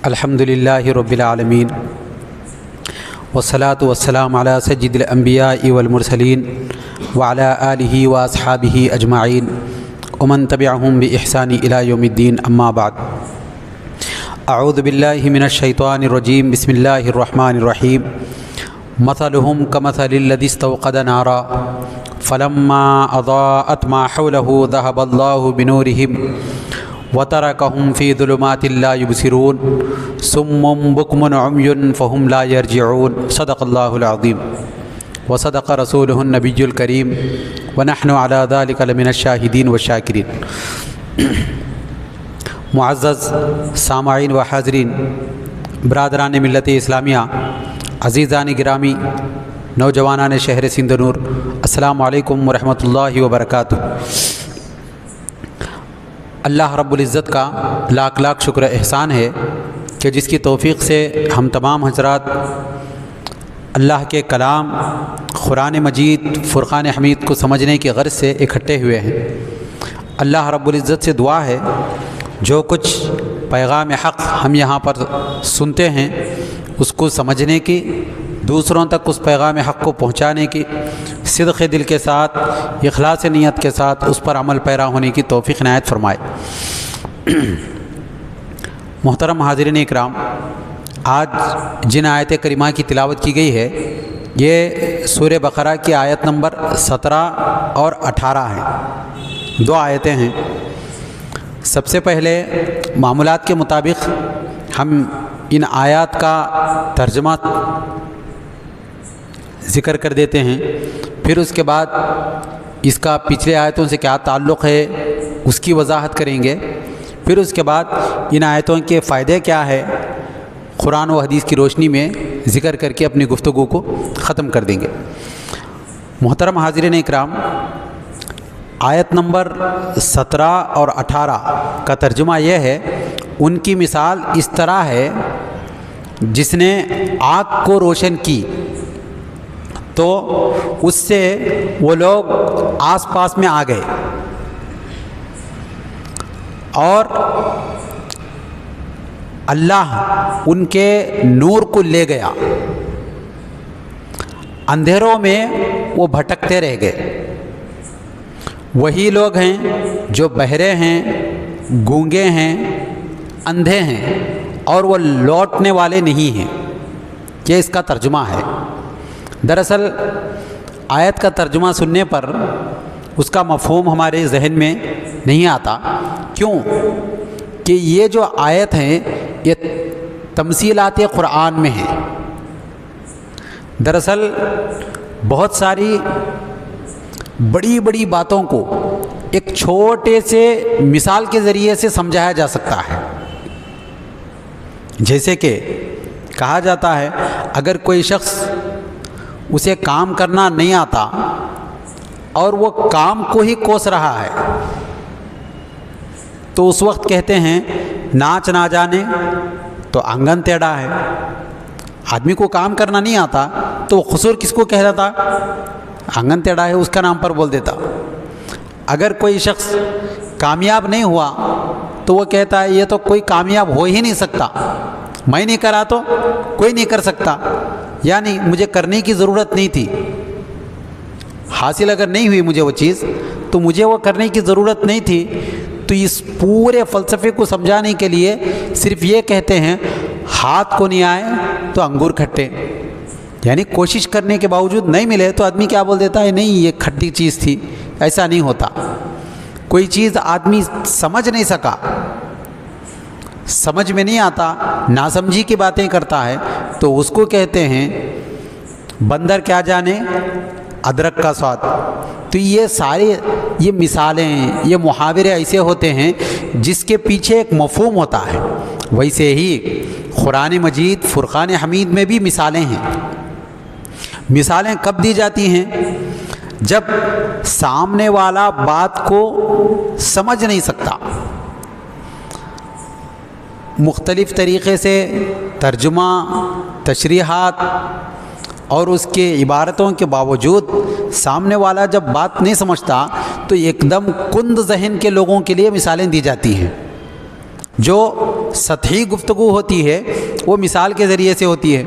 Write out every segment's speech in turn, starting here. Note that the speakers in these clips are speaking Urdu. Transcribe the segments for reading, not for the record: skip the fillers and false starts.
الحمدللہ رب العالمین والصلاة والسلام علی سید الانبیاء والمرسلین وعلی آلہ واصحابہ اجمعین ومن تبعہم بإحسان الی یوم الدین اما بعد اعوذ باللہ من الشیطان الرجیم بسم اللہ الرحمن الرحیم مثلہم کمثل الذی استوقد نارا فلما اضاءت ما حولہ ذہب اللہ بنورہم وترکہم فی ظلمات لا یبصرون صم بکم عمی فہم لا یرجعون صدق اللہ العظیم وصدق رسولہ النبی الکریم ونحن علی ذلک لمن الشاہدین والشاکرین۔ معزز سامعین و حاضرین، برادران ملت اسلامیہ، عزیزان گرامی، نوجوانان شہر سندھ نور، السلام علیکم ورحمۃ اللہ وبرکاتہ۔ اللہ رب العزت کا لاکھ لاکھ شکر احسان ہے کہ جس کی توفیق سے ہم تمام حضرات اللہ کے کلام قرآن مجید فرقان حمید کو سمجھنے کی غرض سے اکٹھے ہوئے ہیں۔ اللہ رب العزت سے دعا ہے جو کچھ پیغام حق ہم یہاں پر سنتے ہیں اس کو سمجھنے کی، دوسروں تک اس پیغام حق کو پہنچانے کی، صدق دل کے ساتھ، اخلاص نیت کے ساتھ اس پر عمل پیرا ہونے کی توفیق عنایت فرمائے۔ محترم حاضرین اکرام، آج جن آیت کریمہ کی تلاوت کی گئی ہے یہ سورہ بقرہ کی آیت نمبر 17 اور 18 ہیں، دو آیتیں ہیں۔ سب سے پہلے معمولات کے مطابق ہم ان آیات کا ترجمہ ذکر کر دیتے ہیں، پھر اس کے بعد اس کا پچھلے آیتوں سے کیا تعلق ہے اس کی وضاحت کریں گے، پھر اس کے بعد ان آیتوں کے فائدے کیا ہے قرآن و حدیث کی روشنی میں ذکر کر کے اپنی گفتگو کو ختم کر دیں گے۔ محترم حاضرین اکرام، آیت نمبر 17 اور 18 کا ترجمہ یہ ہے، ان کی مثال اس طرح ہے جس نے آگ کو روشن کی تو اس سے وہ لوگ آس پاس میں آ گئے اور اللہ ان کے نور کو لے گیا، اندھیروں میں وہ بھٹکتے رہ گئے۔ وہی لوگ ہیں جو بہرے ہیں، گونگے ہیں، اندھے ہیں اور وہ لوٹنے والے نہیں ہیں۔ یہ اس کا ترجمہ ہے۔ دراصل آیت کا ترجمہ سننے پر اس کا مفہوم ہمارے ذہن میں نہیں آتا، کیوں کہ یہ جو آیت ہیں یہ تمثیلات قرآن میں ہیں۔ دراصل بہت ساری بڑی بڑی باتوں کو ایک چھوٹے سے مثال کے ذریعے سے سمجھایا جا سکتا ہے۔ جیسے کہ کہا جاتا ہے اگر کوئی شخص اسے کام کرنا نہیں آتا اور وہ کام کو ہی کوس رہا ہے تو اس وقت کہتے ہیں ناچ نہ جانے تو آنگن ٹیڑھا ہے۔ آدمی کو کام کرنا نہیں آتا تو قصور کس کو کہتا؟ آنگن ٹیڑھا ہے اس کا نام پر بول دیتا۔ اگر کوئی شخص کامیاب نہیں ہوا تو وہ کہتا ہے یہ تو کوئی کامیاب ہو ہی نہیں سکتا، میں نہیں کرا تو کوئی نہیں کر سکتا، یعنی مجھے کرنے کی ضرورت نہیں تھی، حاصل اگر نہیں ہوئی مجھے وہ چیز تو مجھے وہ کرنے کی ضرورت نہیں تھی۔ تو اس پورے فلسفے کو سمجھانے کے لیے صرف یہ کہتے ہیں ہاتھ کو نہیں آئے تو انگور کھٹے، یعنی کوشش کرنے کے باوجود نہیں ملے تو آدمی کیا بول دیتا ہے نہیں یہ کھٹی چیز تھی۔ ایسا نہیں ہوتا۔ کوئی چیز آدمی سمجھ نہیں سکا، سمجھ میں نہیں آتا، ناسمجھی کی باتیں کرتا ہے تو اس کو کہتے ہیں بندر کیا جانے ادرک کا سواد۔ تو یہ سارے یہ مثالیں، یہ محاورے ایسے ہوتے ہیں جس کے پیچھے ایک مفہوم ہوتا ہے۔ ویسے ہی قرآن مجید فرقان حمید میں بھی مثالیں ہیں۔ مثالیں کب دی جاتی ہیں؟ جب سامنے والا بات کو سمجھ نہیں سکتا، مختلف طریقے سے ترجمہ، تشریحات اور اس کے عبارتوں کے باوجود سامنے والا جب بات نہیں سمجھتا تو ایک دم کند ذہن کے لوگوں کے لیے مثالیں دی جاتی ہیں جو سطحی گفتگو ہوتی ہے وہ مثال کے ذریعے سے ہوتی ہے۔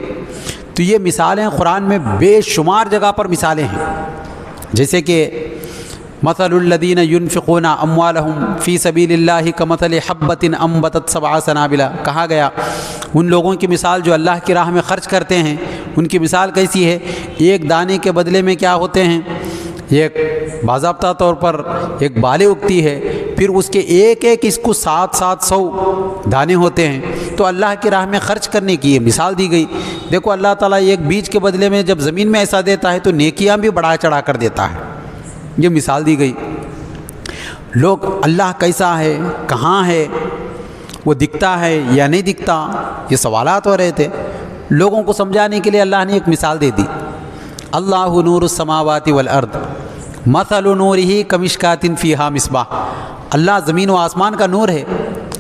تو یہ مثالیں قرآن میں بے شمار جگہ پر مثالیں ہیں، جیسے کہ مثل الذین ينفقون اموالهم فی سبیل اللہ کمثل حبۃ انبتت سبع سنابل، کہا گیا ان لوگوں کی مثال جو اللہ کی راہ میں خرچ کرتے ہیں، ان کی مثال کیسی ہے؟ ایک دانے کے بدلے میں کیا ہوتے ہیں؟ ایک باضابطہ طور پر ایک بالیں اگتی ہے، پھر اس کے ایک ایک اس کو 700 دانے ہوتے ہیں۔ تو اللہ کی راہ میں خرچ کرنے کی یہ مثال دی گئی۔ دیکھو اللہ تعالیٰ ایک بیج کے بدلے میں جب زمین میں ایسا دیتا ہے تو نیکیاں بھی بڑھا چڑھا کر دیتا ہے، یہ مثال دی گئی۔ لوگ اللہ کیسا ہے، کہاں ہے، وہ دکھتا ہے یا نہیں دکھتا، یہ سوالات ہو رہے تھے۔ لوگوں کو سمجھانے کے لیے اللہ نے ایک مثال دے دی، اللہ نور السماوات والارض مثل نورہ کمشکات فیہا مصباح، اللہ زمین و آسمان کا نور ہے،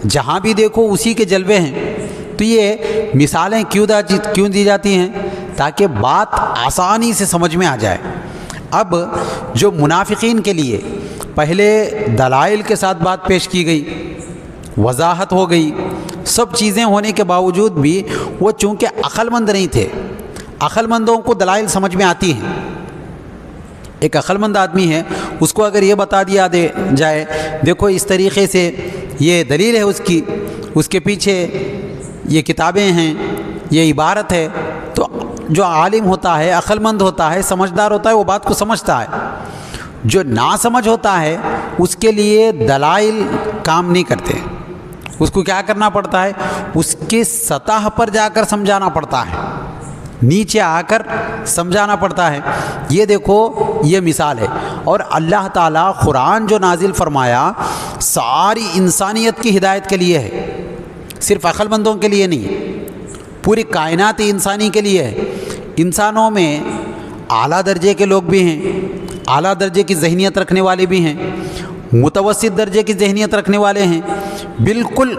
جہاں بھی دیکھو اسی کے جلوے ہیں۔ تو یہ مثالیں کیوں دی جاتی ہیں؟ تاکہ بات آسانی سے سمجھ میں آ جائے۔ اب جو منافقین کے لیے پہلے دلائل کے ساتھ بات پیش کی گئی، وضاحت ہو گئی، سب چیزیں ہونے کے باوجود بھی وہ چونکہ عقل مند نہیں تھے، عقل مندوں کو دلائل سمجھ میں آتی ہیں۔ ایک عقل مند آدمی ہے، اس کو اگر یہ بتا دیا جائے دیکھو اس طریقے سے یہ دلیل ہے اس کے پیچھے یہ کتابیں ہیں، یہ عبارت ہے، تو جو عالم ہوتا ہے، عقل مند ہوتا ہے، سمجھدار ہوتا ہے، وہ بات کو سمجھتا ہے۔ جو ناسمجھ ہوتا ہے اس کے لیے دلائل کام نہیں کرتے، اس کو کیا کرنا پڑتا ہے؟ اس کے سطح پر جا کر سمجھانا پڑتا ہے، نیچے آ کر سمجھانا پڑتا ہے۔ یہ دیکھو یہ مثال ہے۔ اور اللہ تعالیٰ قرآن جو نازل فرمایا ساری انسانیت کی ہدایت کے لیے ہے، صرف عقل مندوں کے لیے نہیں، پوری کائنات انسانی کے لیے ہے۔ انسانوں میں اعلیٰ درجے کے لوگ بھی ہیں، اعلیٰ درجے کی ذہنیت رکھنے والے بھی ہیں، متوسط درجے کی ذہنیت رکھنے والے ہیں، بالکل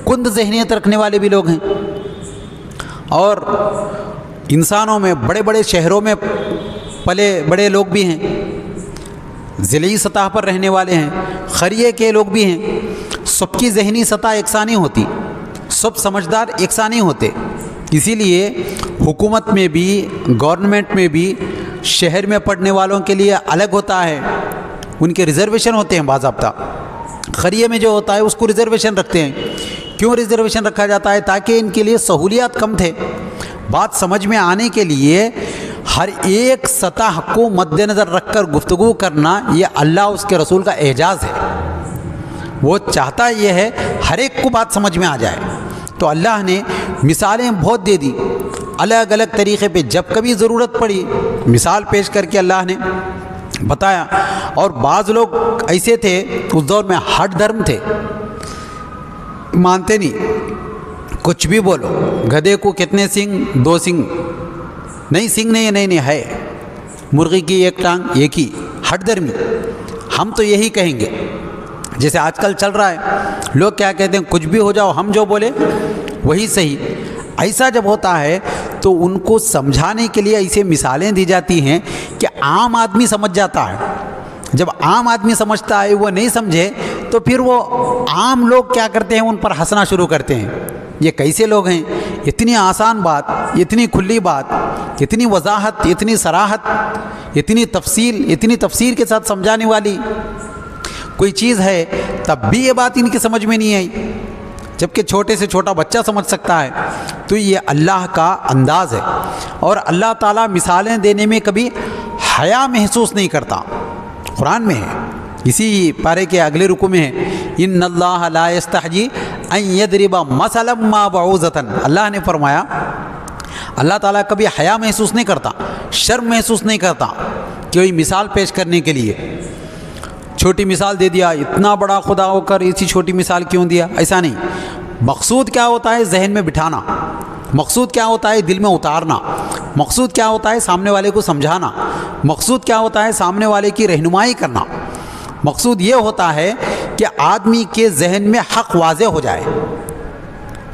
کند ذہنیت رکھنے والے بھی لوگ ہیں، اور انسانوں میں بڑے بڑے شہروں میں پلے بڑے لوگ بھی ہیں، ضلعی سطح پر رہنے والے ہیں، خریے کے لوگ بھی ہیں۔ سب کی ذہنی سطح یکساں نہیں ہوتی، سب سمجھدار یکساں نہیں ہوتے، اسی لیے حکومت میں بھی، گورنمنٹ میں بھی شہر میں پڑھنے والوں کے لیے الگ ہوتا ہے، ان کے ریزرویشن ہوتے ہیں باضابطہ۔ خریے میں جو ہوتا ہے اس کو ریزرویشن رکھتے ہیں۔ کیوں ریزرویشن رکھا جاتا ہے؟ تاکہ ان کے لیے سہولیات کم تھے۔ بات سمجھ میں آنے کے لیے ہر ایک سطح کو مد نظر رکھ کر گفتگو کرنا، یہ اللہ اس کے رسول کا اعجاز ہے۔ وہ چاہتا یہ ہے ہر ایک کو بات سمجھ میں آ جائے۔ تو اللہ نے مثالیں بہت دے دی، الگ الگ طریقے پہ، جب کبھی ضرورت پڑی مثال پیش کر کے اللہ نے بتایا۔ اور بعض لوگ ایسے تھے اس دور میں، ہٹ دھرم تھے، مانتے نہیں، کچھ بھی بولو، گدھے کو کتنے سنگ؟ 2 سنگ، نہیں سنگ نہیں ہے، مرغی کی ایک ٹانگ ایک ہی، ہٹ دھرمی، ہم تو یہی کہیں گے۔ جیسے آج کل چل رہا ہے، لوگ کیا کہتے ہیں؟ کچھ بھی ہو جاؤ، ہم جو بولے وہی صحیح۔ ایسا جب ہوتا ہے تو ان کو سمجھانے کے لیے ایسے مثالیں دی جاتی ہیں کہ عام آدمی سمجھ جاتا ہے۔ جب عام آدمی سمجھتا ہے، وہ نہیں سمجھے تو پھر وہ عام لوگ کیا کرتے ہیں؟ ان پر ہنسنا شروع کرتے ہیں، یہ کیسے لوگ ہیں؟ اتنی آسان بات، اتنی کھلی بات، اتنی وضاحت، اتنی صراحت، اتنی تفصیل کے ساتھ سمجھانے والی کوئی چیز ہے، تب بھی یہ بات ان کی سمجھ میں نہیں آئی، جبکہ چھوٹے سے چھوٹا بچہ سمجھ سکتا ہے۔ تو یہ اللہ کا انداز ہے۔ اور اللہ تعالیٰ مثالیں دینے میں کبھی حیا محسوس نہیں کرتا۔ قرآن میں ہے، اسی پارے کے اگلے رکوع میں ہے، ان اللہ لا یستحیی ان یضرب مثلا ما بعوضۃ، اللہ نے فرمایا اللہ تعالیٰ کبھی حیا محسوس نہیں کرتا، شرم محسوس نہیں کرتا کہ کوئی مثال پیش کرنے کے لیے چھوٹی مثال دے دیا، اتنا بڑا خدا ہو کر اسی چھوٹی مثال کیوں دیا؟ ایسا نہیں۔ مقصود کیا ہوتا ہے؟ ذہن میں بٹھانا، مقصود کیا ہوتا ہے؟ دل میں اتارنا، مقصود کیا ہوتا ہے؟ سامنے والے کو سمجھانا، مقصود کیا ہوتا ہے؟ سامنے والے کی رہنمائی کرنا۔ مقصود یہ ہوتا ہے کہ آدمی کے ذہن میں حق واضح ہو جائے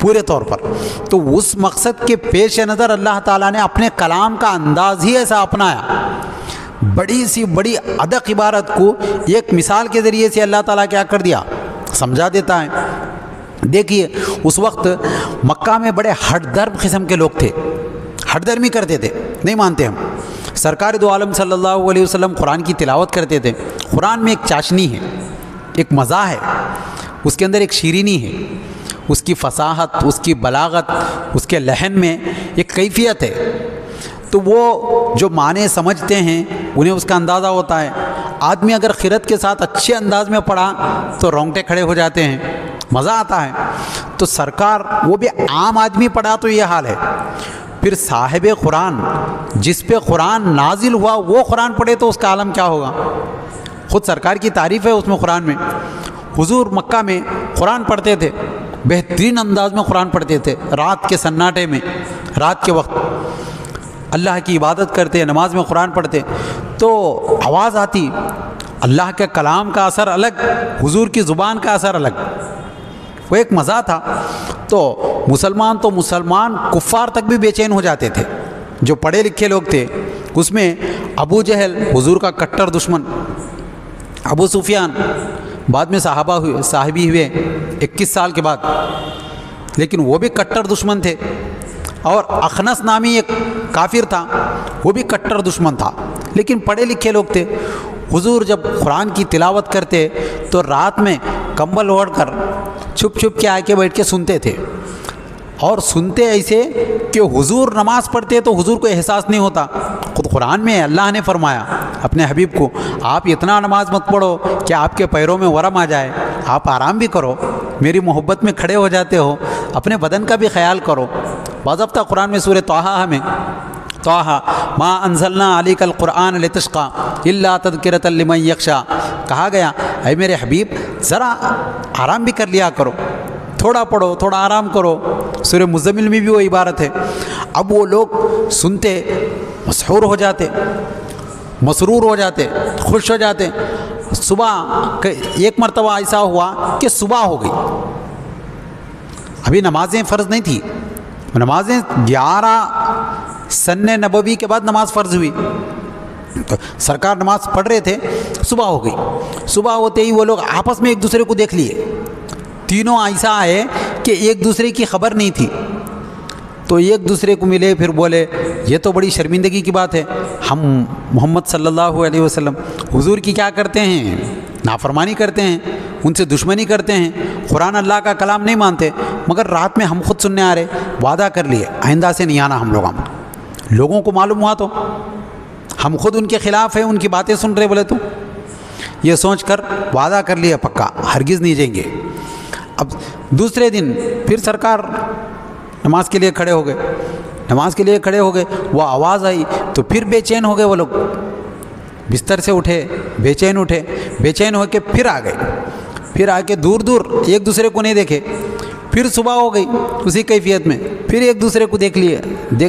پورے طور پر۔ تو اس مقصد کے پیش نظر اللہ تعالیٰ نے اپنے کلام کا انداز ہی ایسا اپنایا، بڑی سی بڑی ادق عبارت کو ایک مثال کے ذریعے سے اللہ تعالیٰ کیا کر دیا؟ سمجھا دیتا ہے۔ دیکھیے اس وقت مکہ میں بڑے ہٹ درم قسم کے لوگ تھے، ہٹ درمی کرتے تھے، نہیں مانتے ہم۔ سرکار دو عالم صلی اللہ علیہ وسلم قرآن کی تلاوت کرتے تھے، قرآن میں ایک چاشنی ہے، ایک مزہ ہے، اس کے اندر ایک شیرینی ہے، اس کی فصاحت، اس کی بلاغت، اس کے لحن میں ایک کیفیت ہے، تو وہ جو معنی سمجھتے ہیں انہیں اس کا اندازہ ہوتا ہے۔ آدمی اگر خیرت کے ساتھ اچھے انداز میں پڑھا تو رونگٹے کھڑے ہو جاتے ہیں، مزہ آتا ہے۔ تو سرکار وہ بھی عام آدمی پڑھا تو یہ حال ہے، پھر صاحب قرآن جس پہ قرآن نازل ہوا وہ قرآن پڑھے تو اس کا عالم کیا ہوگا۔ خود سرکار کی تعریف ہے اس میں، قرآن میں حضور مکہ میں قرآن پڑھتے تھے، بہترین انداز میں قرآن پڑھتے تھے، رات کے سناٹے میں، رات کے وقت اللہ کی عبادت کرتے، نماز میں قرآن پڑھتے تو آواز آتی، اللہ کے کلام کا اثر الگ، حضور کی زبان کا اثر الگ، وہ ایک مزہ تھا۔ تو مسلمان کفار تک بھی بے چین ہو جاتے تھے، جو پڑھے لکھے لوگ تھے۔ اس میں ابو جہل حضور کا کٹر دشمن، ابو سفیان بعد میں صحابی ہوئے 21 سال کے بعد، لیکن وہ بھی کٹر دشمن تھے۔ اور اخنس نامی ایک کافر تھا، وہ بھی کٹر دشمن تھا، لیکن پڑھے لکھے لوگ تھے۔ حضور جب قرآن کی تلاوت کرتے تو رات میں کمبل اوڑھ کر چھپ چھپ کے آ کے بیٹھ کے سنتے تھے، اور سنتے ایسے کہ حضور نماز پڑھتے تو حضور کو احساس نہیں ہوتا۔ خود قرآن میں اللہ نے فرمایا اپنے حبیب کو، آپ اتنا نماز مت پڑھو کہ آپ کے پیروں میں ورم آ جائے، آپ آرام بھی کرو، میری محبت میں کھڑے ہو جاتے ہو، اپنے بدن کا بھی خیال کرو۔ باضابطہ قرآن میں سورہ طٰہٰ میں طٰہٰ ما انزلنا علیک القرآن لتشقی الا تذکرۃ لمن یخشی کہا گیا، اے میرے حبیب ذرا آرام بھی کر لیا کرو، تھوڑا پڑھو، تھوڑا آرام کرو۔ سورہ مزمل میں بھی وہ عبارت ہے۔ اب وہ لوگ سنتے مسحور ہو جاتے، مسرور ہو جاتے، خوش ہو جاتے۔ صبح ایک مرتبہ ایسا ہوا کہ صبح ہو گئی، ابھی نمازیں فرض نہیں تھی، نمازیں 11 سن نبوی کے بعد نماز فرض ہوئی، تو سرکار نماز پڑھ رہے تھے، صبح ہو گئی۔ صبح ہوتے ہی وہ لوگ آپس میں ایک دوسرے کو دیکھ لیے، تینوں ایسا ہے کہ ایک دوسرے کی خبر نہیں تھی، تو ایک دوسرے کو ملے، پھر بولے یہ تو بڑی شرمندگی کی بات ہے، ہم محمد صلی اللہ علیہ وسلم حضور کی کیا کرتے ہیں، نافرمانی کرتے ہیں، ان سے دشمنی کرتے ہیں، قرآن اللہ کا کلام نہیں مانتے، مگر رات میں ہم خود سننے آ رہے، وعدہ کر لیے آئندہ سے نہیں آنا ہم لوگوں کو معلوم ہوا تو ہم خود ان کے خلاف ہیں، ان کی باتیں سن رہے، بولے تو یہ سوچ کر وعدہ کر لیا پکا ہرگز نہیں جائیں گے۔ اب دوسرے دن پھر سرکار نماز کے لیے کھڑے ہو گئے، وہ آواز آئی تو پھر بے چین ہو گئے، وہ لوگ بستر سے اٹھے، بے چین ہو کے پھر آ گئے، پھر آ کے دور ایک دوسرے کو نہیں دیکھے، پھر صبح ہو گئی اسی کیفیت میں، پھر ایک دوسرے کو دیکھ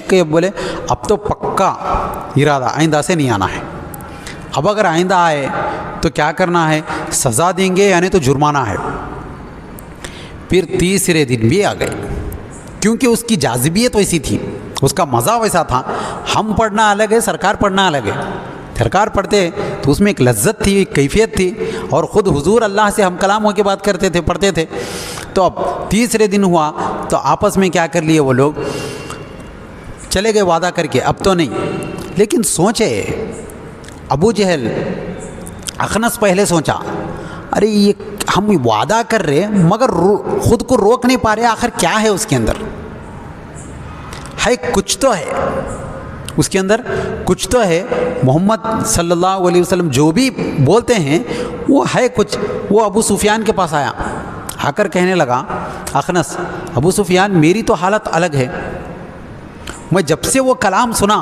کے بولے اب تو پکا ارادہ آئندہ سے نہیں آنا ہے، اب اگر آئندہ آئے تو کیا کرنا ہے، سزا دیں گے یعنی تو جرمانہ ہے۔ پھر تیسرے دن بھی آ گئے، کیونکہ اس کی جاذبیت ویسی تھی، اس کا مزہ ویسا تھا، ہم پڑھنا الگ ہے، سرکار پڑھنا الگ ہے۔ سرکار پڑھتے تو اس میں ایک لذت تھی، ایک کیفیت تھی، اور خود حضور اللہ سے ہم کلام ہو کے بات کرتے تھے، پڑھتے تھے۔ تو اب تیسرے دن ہوا تو آپس میں کیا کر لیے، وہ لوگ چلے گئے وعدہ کر کے اب تو نہیں، لیکن سوچے ابو جہل اخنس پہلے سوچا ارے یہ ہم وعدہ کر رہے مگر خود کو روک نہیں پا رہے، آخر کیا ہے اس کے اندر، ہے کچھ تو ہے اس کے اندر، کچھ تو ہے۔ محمد صلی اللہ علیہ وسلم جو بھی بولتے ہیں وہ ہے کچھ۔ وہ ابو سفیان کے پاس آ کر کہنے لگا اخنس، ابو سفیان میری تو حالت الگ ہے، میں جب سے وہ کلام سنا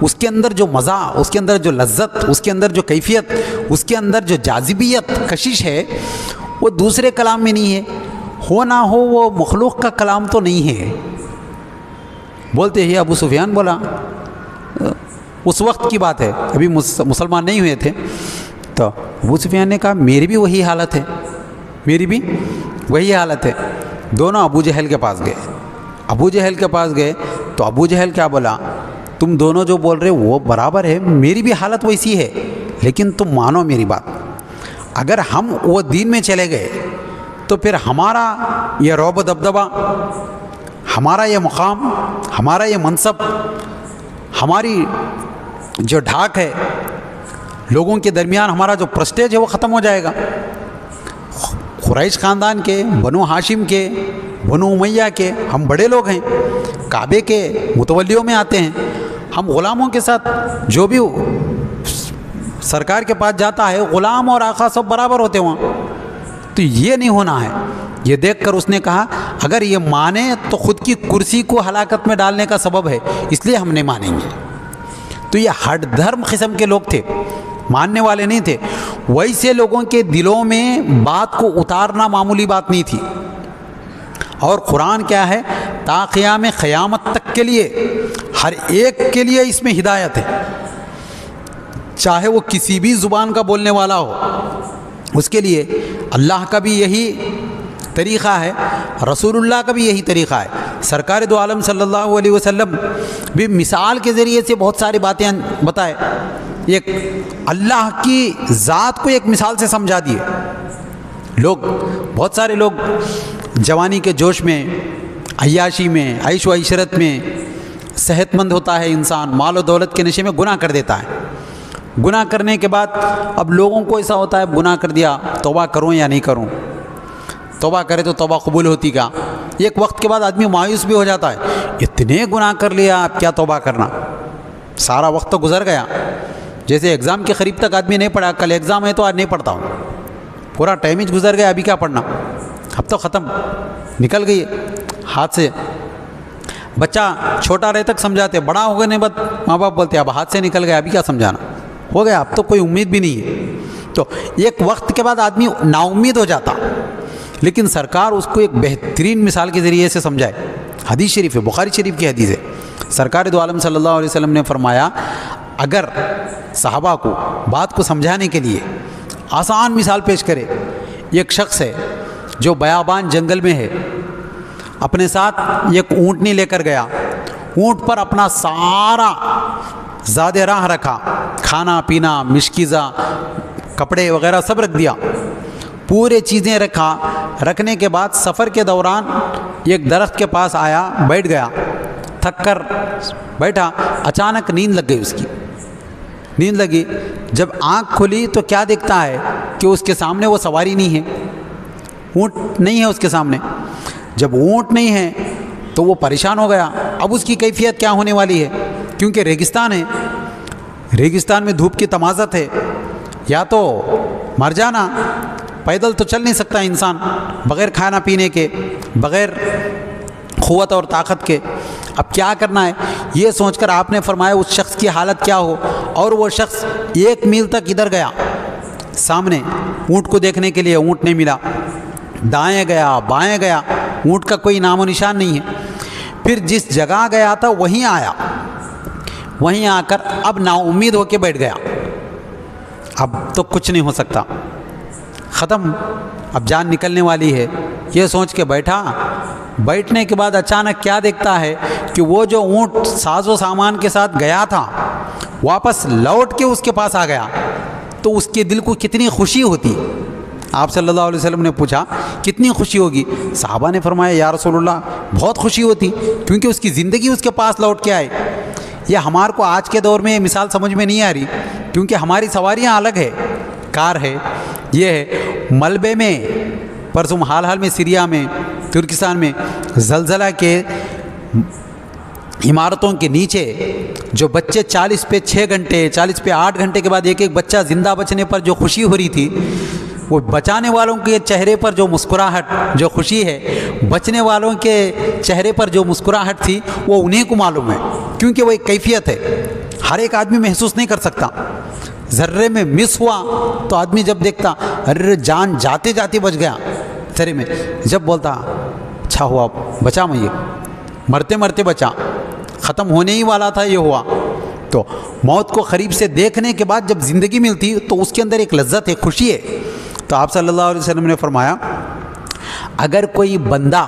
اس کے اندر جو مزہ، اس کے اندر جو لذت، اس کے اندر جو کیفیت، اس کے اندر جو جاذبیت، کشش ہے، وہ دوسرے کلام میں نہیں ہے، ہو نہ ہو وہ مخلوق کا کلام تو نہیں ہے۔ بولتے ہی ابو سفیان بولا، اس وقت کی بات ہے، ابھی مسلمان نہیں ہوئے تھے، تو ابو سفیان نے کہا میری بھی وہی حالت ہے، میری بھی وہی حالت ہے۔ دونوں ابو جہل کے پاس گئے، تو ابو جہل کیا بولا، تم دونوں جو بول رہے وہ برابر ہے، میری بھی حالت ویسی ہے، لیکن تم مانو میری بات، اگر ہم وہ دین میں چلے گئے تو پھر ہمارا یہ رعب و دبدبہ، ہمارا یہ مقام، ہمارا یہ منصب، ہماری جو ڈھاک ہے لوگوں کے درمیان، ہمارا جو پرسٹیج ہے وہ ختم ہو جائے گا۔ قریش خاندان کے، بنو ہاشم کے، بنو امیہ کے ہم بڑے لوگ ہیں، کعبے کے متولیوں میں آتے ہیں، ہم غلاموں کے ساتھ جو بھی سرکار کے پاس جاتا ہے غلام اور آقا سب برابر ہوتے وہاں، تو یہ نہیں ہونا ہے۔ یہ دیکھ کر اس نے کہا اگر یہ مانے تو خود کی کرسی کو ہلاکت میں ڈالنے کا سبب ہے، اس لیے ہم نہیں مانیں گے۔ تو یہ ہٹ دھرم قسم کے لوگ تھے، ماننے والے نہیں تھے۔ ویسے لوگوں کے دلوں میں بات کو اتارنا معمولی بات نہیں تھی۔ اور قرآن کیا ہے، تا قیام قیامت تک کے لیے ہر ایک کے لیے اس میں ہدایت ہے، چاہے وہ کسی بھی زبان کا بولنے والا ہو، اس کے لیے اللہ کا بھی یہی طریقہ ہے، رسول اللہ کا بھی یہی طریقہ ہے۔ سرکار دو عالم صلی اللہ علیہ وسلم بھی مثال کے ذریعے سے بہت ساری باتیں بتائے، ایک اللہ کی ذات کو ایک مثال سے سمجھا دیے۔ لوگ بہت سارے لوگ جوانی کے جوش میں، عیاشی میں، عیش و عشرت میں، صحت مند ہوتا ہے انسان، مال و دولت کے نشے میں گناہ کر دیتا ہے۔ گناہ کرنے کے بعد اب لوگوں کو ایسا ہوتا ہے گناہ کر دیا، توبہ کروں یا نہیں کروں، توبہ کرے تو توبہ قبول ہوتی کیا؟ ایک وقت کے بعد آدمی مایوس بھی ہو جاتا ہے، اتنے گناہ کر لیا اب کیا توبہ کرنا، سارا وقت تو گزر گیا۔ جیسے ایگزام کے قریب تک آدمی نہیں پڑھا، کل ایگزام ہے تو آج نہیں پڑھتا ہوں، پورا ٹائم ہی گزر گیا، ابھی کیا پڑھنا، اب تو ختم، نکل گئی ہاتھ سے۔ بچہ چھوٹا رہے تک سمجھاتے، بڑا ہو گئے بعد ماں باپ بولتے اب ہاتھ سے نکل گیا، ابھی کیا سمجھانا، ہو گیا، اب تو کوئی امید بھی نہیں ہے۔ تو ایک وقت کے بعد آدمی نا امید ہو جاتا، لیکن سرکار اس کو ایک بہترین مثال کے ذریعے سے سمجھائے۔ حدیث شریف ہے، بخاری شریف کی حدیث ہے، سرکار دو عالم صلی اللہ علیہ وسلم نے فرمایا اگر صحابہ کو بات کو سمجھانے کے لیے آسان مثال پیش کرے، ایک شخص ہے جو بیابان جنگل میں ہے، اپنے ساتھ ایک اونٹنی لے کر گیا، اونٹ پر اپنا سارا زاد راہ رکھا، کھانا پینا، مشکیزہ، کپڑے وغیرہ سب رکھ دیا، پورے چیزیں رکھنے کے بعد سفر کے دوران ایک درخت کے پاس آیا، بیٹھ گیا، تھک کر بیٹھا، اچانک نیند لگ گئی، اس کی نیند لگی، جب آنکھ کھلی تو کیا دیکھتا ہے کہ اس کے سامنے وہ سواری نہیں ہے، اونٹ نہیں ہے اس کے سامنے۔ جب اونٹ نہیں ہے تو وہ پریشان ہو گیا، اب اس کی کیفیت کیا ہونے والی ہے، کیونکہ ریگستان ہے، ریگستان میں دھوپ کی تمازت ہے، یا تو مر جانا، پیدل تو چل نہیں سکتا انسان بغیر کھانا پینے کے، بغیر قوت اور طاقت کے، اب کیا کرنا ہے، یہ سوچ کر آپ نے فرمایا اس شخص کی حالت کیا ہو، اور وہ شخص 1 میل تک ادھر گیا سامنے اونٹ کو دیکھنے کے لیے، اونٹ نہیں ملا، دائیں گیا بائیں گیا، اونٹ کا کوئی نام و نشان نہیں ہے، پھر جس جگہ گیا تھا وہیں آیا، وہیں آ کر اب نا امید ہو کے بیٹھ گیا، اب تو کچھ نہیں ہو سکتا، ختم، اب جان نکلنے والی ہے، یہ سوچ کے بیٹھا۔ بیٹھنے کے بعد اچانک کیا دیکھتا ہے کہ وہ جو اونٹ ساز و سامان کے ساتھ گیا تھا واپس لوٹ کے اس کے پاس آ گیا، تو اس کے دل کو کتنی خوشی ہوتی۔ آپ صلی اللہ علیہ وسلم نے پوچھا کتنی خوشی ہوگی؟ صحابہ نے فرمایا یا رسول اللہ بہت خوشی ہوتی، کیونکہ اس کی زندگی اس کے پاس لوٹ کے آئے۔ یہ ہمارے کو آج کے دور میں یہ مثال سمجھ میں نہیں آ رہی، کیونکہ ہماری سواریاں الگ ہے، کار ہے، یہ ہے ملبے میں، پرسوں حال میں سیریا میں، ترکستان میں زلزلہ کے عمارتوں کے نیچے جو بچے 40 پہ 6 گھنٹے 40 پہ 8 گھنٹے کے بعد ایک بچہ زندہ بچنے پر جو خوشی ہو رہی تھی، وہ بچانے والوں کے چہرے پر جو مسکراہٹ، جو خوشی ہے، بچنے والوں کے چہرے پر جو مسکراہٹ تھی، وہ انہیں کو معلوم ہے، کیونکہ وہ ایک کیفیت ہے، ہر ایک آدمی محسوس نہیں کر سکتا۔ ذرے میں مس ہوا تو آدمی جب دیکھتا ارے جان جاتے جاتے بچ گیا، ذرے میں جب بولتا اچھا ہوا بچا، میں یہ مرتے مرتے بچا، ختم ہونے ہی والا تھا، یہ ہوا۔ تو موت کو قریب سے دیکھنے کے بعد جب زندگی ملتی تو اس کے اندر ایک لذت ہے، خوشی ہے۔ تو آپ صلی اللہ علیہ وسلم نے فرمایا اگر کوئی بندہ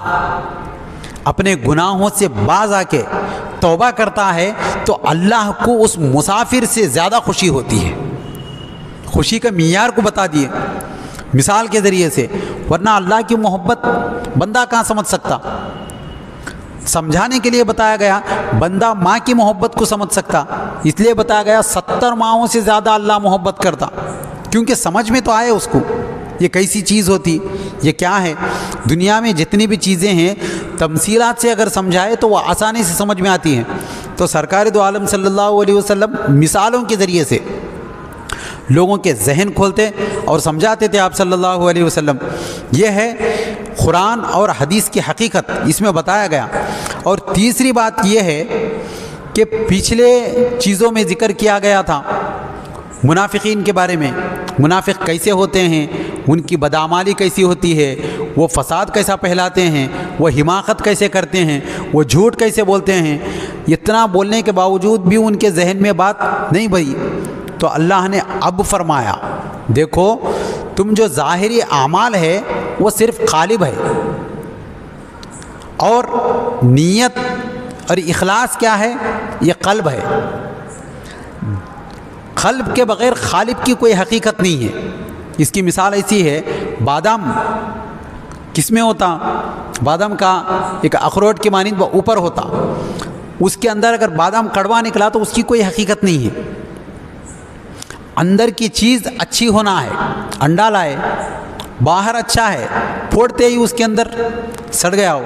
اپنے گناہوں سے باز آ کے توبہ کرتا ہے تو اللہ کو اس مسافر سے زیادہ خوشی ہوتی ہے۔ خوشی کا معیار کو بتا دیے مثال کے ذریعے سے، ورنہ اللہ کی محبت بندہ کہاں سمجھ سکتا؟ سمجھانے کے لیے بتایا گیا بندہ ماں کی محبت کو سمجھ سکتا، اس لیے بتایا گیا 70 ماؤں سے زیادہ اللہ محبت کرتا، کیونکہ سمجھ میں تو آئے اس کو یہ کیسی چیز ہوتی، یہ کیا ہے۔ دنیا میں جتنی بھی چیزیں ہیں تمثیلات سے اگر سمجھائے تو وہ آسانی سے سمجھ میں آتی ہیں، تو سرکار دو عالم صلی اللہ علیہ وسلم مثالوں کے ذریعے سے لوگوں کے ذہن کھولتے اور سمجھاتے تھے آپ صلی اللہ علیہ وسلم۔ یہ ہے قرآن اور حدیث کی حقیقت، اس میں بتایا گیا۔ اور تیسری بات یہ ہے کہ پچھلے چیزوں میں ذکر کیا گیا تھا منافقین کے بارے میں، منافق کیسے ہوتے ہیں، ان کی بدعمالی کیسی ہوتی ہے، وہ فساد کیسا پھیلاتے ہیں، وہ حماقت کیسے کرتے ہیں، وہ جھوٹ کیسے بولتے ہیں۔ اتنا بولنے کے باوجود بھی ان کے ذہن میں بات نہیں بھئی، تو اللہ نے اب فرمایا دیکھو تم جو ظاہری اعمال ہے وہ صرف قالب ہے، اور نیت اور اخلاص کیا ہے؟ یہ قلب ہے۔ قلب کے بغیر خالق کی کوئی حقیقت نہیں ہے۔ اس کی مثال ایسی ہے، بادام کس میں ہوتا؟ بادام کا ایک اخروٹ کی مانند وہ اوپر ہوتا، اس کے اندر اگر بادام کڑوا نکلا تو اس کی کوئی حقیقت نہیں ہے۔ اندر کی چیز اچھی ہونا ہے، انڈا لائے باہر اچھا ہے، پھوڑتے ہی اس کے اندر سڑ گیا ہو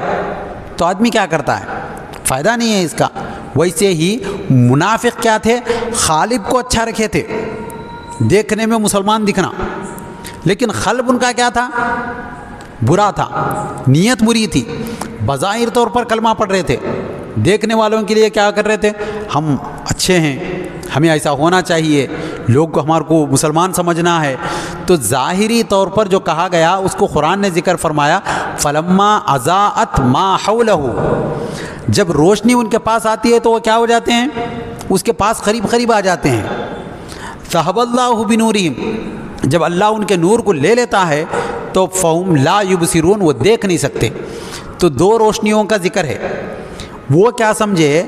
تو آدمی کیا کرتا ہے؟ فائدہ نہیں ہے اس کا۔ ویسے ہی منافق کیا تھے؟ خالق کو اچھا رکھے تھے، دیکھنے میں مسلمان دکھنا، لیکن قلب ان کا کیا تھا؟ برا تھا، نیت بری تھی۔ بظاہر طور پر کلمہ پڑھ رہے تھے، دیکھنے والوں کے لیے کیا کر رہے تھے؟ ہم اچھے ہیں، ہمیں ایسا ہونا چاہیے، لوگ کو ہمارے کو مسلمان سمجھنا ہے۔ تو ظاہری طور پر جو کہا گیا اس کو قرآن نے ذکر فرمایا فلما اضاءت ما حولہ، جب روشنی ان کے پاس آتی ہے تو وہ کیا ہو جاتے ہیں؟ اس کے پاس قریب قریب آ جاتے ہیں۔ ذهب اللہ بنورہم، جب اللہ ان کے نور کو لے لیتا ہے تو فہم لا یبصرون، وہ دیکھ نہیں سکتے۔ تو دو روشنیوں کا ذکر ہے۔ وہ کیا سمجھے؟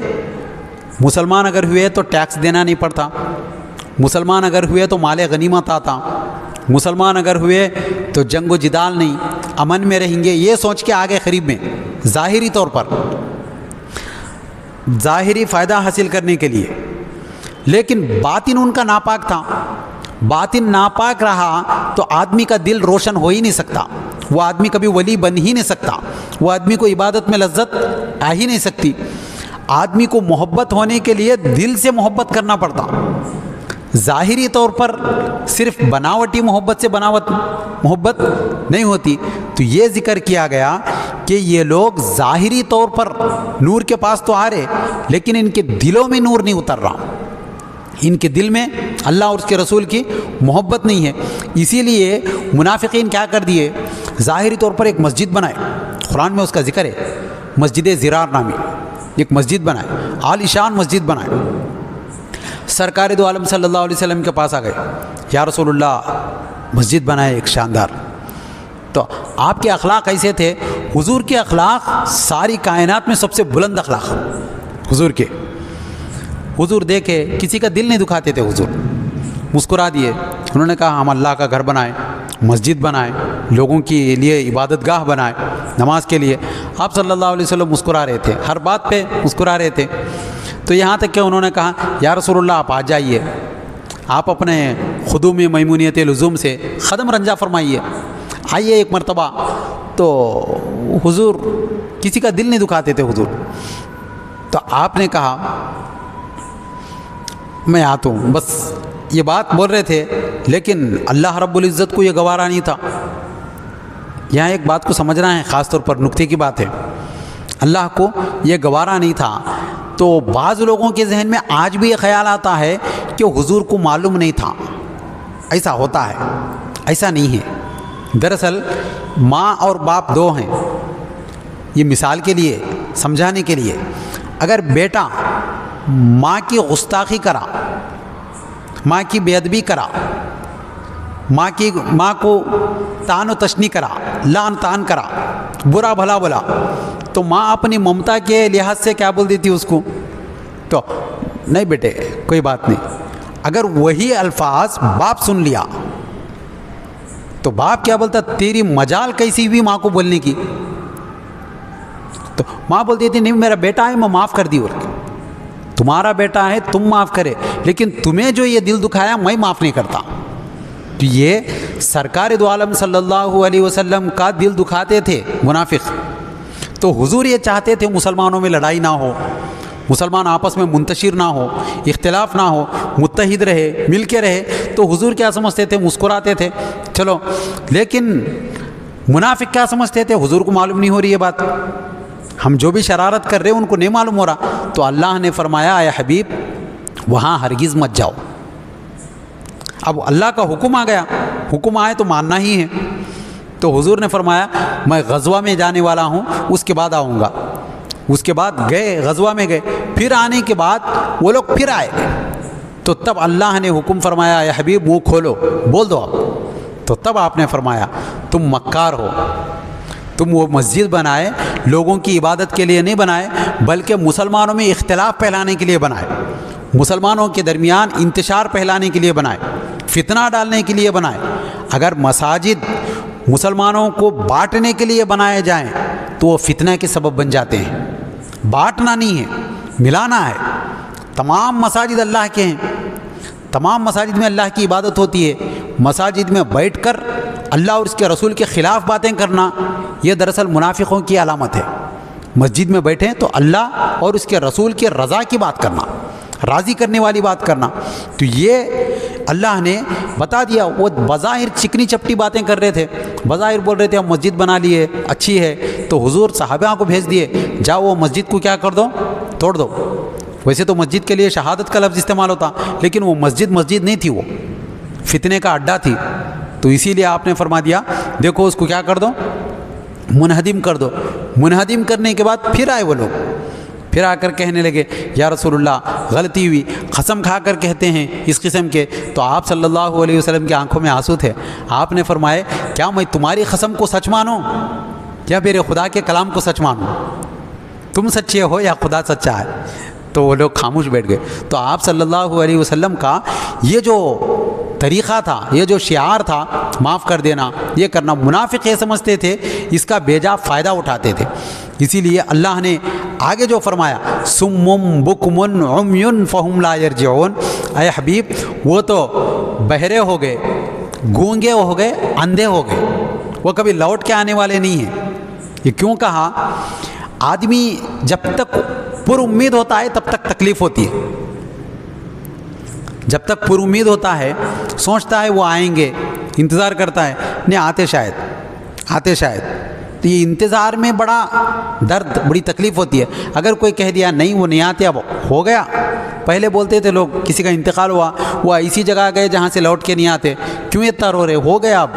مسلمان اگر ہوئے تو ٹیکس دینا نہیں پڑتا، مسلمان اگر ہوئے تو مال غنیمت آتا، مسلمان اگر ہوئے تو جنگ و جدال نہیں، امن میں رہیں گے، یہ سوچ کے آگے قریب میں ظاہری طور پر ظاہری فائدہ حاصل کرنے کے لیے۔ لیکن باطن ان کا ناپاک تھا، باطن ناپاک رہا تو آدمی کا دل روشن ہو ہی نہیں سکتا، وہ آدمی کبھی ولی بن ہی نہیں سکتا، وہ آدمی کو عبادت میں لذت آ ہی نہیں سکتی۔ آدمی کو محبت ہونے کے لیے دل سے محبت کرنا پڑتا، ظاہری طور پر صرف بناوٹی محبت سے محبت نہیں ہوتی۔ تو یہ ذکر کیا گیا کہ یہ لوگ ظاہری طور پر نور کے پاس تو آ رہے، لیکن ان کے دلوں میں نور نہیں اتر رہا، ان کے دل میں اللہ اور اس کے رسول کی محبت نہیں ہے۔ اسی لیے منافقین کیا کر دیے؟ ظاہری طور پر ایک مسجد بنائے، قرآن میں اس کا ذکر ہے، مسجد زرار نامی ایک مسجد بنائے، عالی شان مسجد بنائے۔ سرکار دو عالم صلی اللہ علیہ وسلم کے پاس آ گئے، یا رسول اللہ مسجد بنائے ایک شاندار۔ تو آپ کے اخلاق ایسے تھے؟ حضور کے اخلاق ساری کائنات میں سب سے بلند اخلاق حضور کے۔ حضور دیکھے کسی کا دل نہیں دکھاتے تھے، حضور مسکرا دیے، انہوں نے کہا ہم اللہ کا گھر بنائیں، مسجد بنائیں، لوگوں کے لیے عبادت گاہ بنائیں نماز کے لیے۔ آپ صلی اللہ علیہ وسلم مسکرا رہے تھے، ہر بات پہ مسکرا رہے تھے۔ تو یہاں تک کہ انہوں نے کہا یا رسول اللہ آپ آ جائیے، آپ اپنے خدوم میمونیت لزوم سے قدم رنجا فرمائیے، آئیے ایک مرتبہ۔ تو حضور کسی کا دل نہیں دکھاتے تھے حضور۔ تو آپ نے کہا میں آتا ہوں، بس یہ بات بول رہے تھے، لیکن اللہ رب العزت کو یہ گوارا نہیں تھا۔ یہاں ایک بات کو سمجھنا ہے، خاص طور پر نکتے کی بات ہے، اللہ کو یہ گوارا نہیں تھا۔ تو بعض لوگوں کے ذہن میں آج بھی یہ خیال آتا ہے کہ حضور کو معلوم نہیں تھا، ایسا ہوتا ہے، ایسا نہیں ہے۔ دراصل ماں اور باپ دو ہیں، یہ مثال کے لیے سمجھانے کے لیے۔ اگر بیٹا ماں کی گستاخی کرا، ماں کی بے ادبی کرا، ماں کو تان و تشنی کرا، لان تان کرا، برا بھلا بولا، تو ماں اپنی ممتا کے لحاظ سے کیا بول دیتی اس کو؟ تو نہیں بیٹے کوئی بات نہیں۔ اگر وہی الفاظ باپ سن لیا تو باپ کیا بولتا؟ تیری مجال کیسی ہوئی ماں کو بولنے کی؟ تو ماں بولتی تھی نہیں میرا بیٹا ہے میں معاف کر دی، اور تمہارا بیٹا ہے تم معاف کرے، لیکن تمہیں جو یہ دل دکھایا میں معاف نہیں کرتا۔ تو یہ سرکار دو عالم صلی اللہ علیہ وسلم کا دل دکھاتے تھے منافق۔ تو حضور یہ چاہتے تھے مسلمانوں میں لڑائی نہ ہو، مسلمان آپس میں منتشر نہ ہو، اختلاف نہ ہو، متحد رہے، مل کے رہے۔ تو حضور کیا سمجھتے تھے؟ مسکراتے تھے چلو، لیکن منافق کیا سمجھتے تھے؟ حضور کو معلوم نہیں ہو رہی یہ بات، ہم جو بھی شرارت کر رہے ہیں ان کو نہیں معلوم ہو رہا۔ تو اللہ نے فرمایا اے حبیب وہاں ہرگز مت جاؤ۔ اب اللہ کا حکم آ گیا، حکم آئے تو ماننا ہی ہے۔ تو حضور نے فرمایا میں غزوہ میں جانے والا ہوں، اس کے بعد آؤں گا۔ اس کے بعد گئے، غزوہ میں گئے، پھر آنے کے بعد وہ لوگ پھر آئے، تو تب اللہ نے حکم فرمایا اے حبیب منہ کھولو، بول دو آپ۔ تو تب آپ نے فرمایا تم مکار ہو، تم وہ مسجد بنائے لوگوں کی عبادت کے لیے نہیں بنائے، بلکہ مسلمانوں میں اختلاف پھیلانے کے لیے بنائے، مسلمانوں کے درمیان انتشار پھیلانے کے لیے بنائے، فتنہ ڈالنے کے لیے بنائے۔ اگر مساجد مسلمانوں کو بانٹنے کے لیے بنائے جائیں تو وہ فتنہ کے سبب بن جاتے ہیں۔ بانٹنا نہیں ہے، ملانا ہے۔ تمام مساجد اللہ کے ہیں، تمام مساجد میں اللہ کی عبادت ہوتی ہے۔ مساجد میں بیٹھ کر اللہ اور اس کے رسول کے خلاف باتیں کرنا یہ دراصل منافقوں کی علامت ہے۔ مسجد میں بیٹھیں تو اللہ اور اس کے رسول کے رضا کی بات کرنا، راضی کرنے والی بات کرنا۔ تو یہ اللہ نے بتا دیا۔ وہ بظاہر چکنی چپٹی باتیں کر رہے تھے، بظاہر بول رہے تھے ہم مسجد بنا لیے اچھی ہے، تو حضور صحابہ کو بھیج دیے جاؤ وہ مسجد کو کیا کر دو، توڑ دو۔ ویسے تو مسجد کے لیے شہادت کا لفظ استعمال ہوتا، لیکن وہ مسجد نہیں تھی، وہ فتنے کا اڈا تھی۔ تو اسی لیے آپ نے فرما دیا دیکھو اس کو کیا کر دو، منہدم کر دو۔ منہدم کرنے کے بعد پھر آئے وہ لوگ، پھر آ کر کہنے لگے یا رسول اللہ غلطی ہوئی، قسم کھا کر کہتے ہیں اس قسم کے۔ تو آپ صلی اللہ علیہ وسلم کی آنکھوں میں آنسو تھے۔ آپ نے فرمائے کیا میں تمہاری قسم کو سچ مانوں یا میرے خدا کے کلام کو سچ مانوں؟ تم سچے ہو یا خدا سچا ہے؟ تو وہ لوگ خاموش بیٹھ گئے۔ تو آپ صلی اللہ علیہ وسلم کا یہ جو طریقہ تھا، یہ جو شعار تھا معاف کر دینا، یہ کرنا، منافق یہ سمجھتے تھے اس کا بیجا فائدہ اٹھاتے تھے۔ اسی لیے اللہ نے آگے جو فرمایا سم بکم عمی فہم لا یرجعون، اے حبیب وہ تو بہرے ہو گئے، گونگے ہو گئے، اندھے ہو گئے، وہ کبھی لوٹ کے آنے والے نہیں ہیں۔ یہ کیوں کہا؟ آدمی جب تک پر امید ہوتا ہے تب تک تکلیف ہوتی ہے، جب تک پر امید ہوتا ہے سوچتا ہے وہ آئیں گے، انتظار کرتا ہے، نہیں آتے شاید۔ تو یہ انتظار میں بڑا درد، بڑی تکلیف ہوتی ہے۔ اگر کوئی کہہ دیا نہیں وہ نہیں آتے، اب ہو گیا۔ پہلے بولتے تھے لوگ کسی کا انتقال ہوا، وہ ایسی جگہ گئے جہاں سے لوٹ کے نہیں آتے، کیوں اتنا رو رہے؟ ہو گیا اب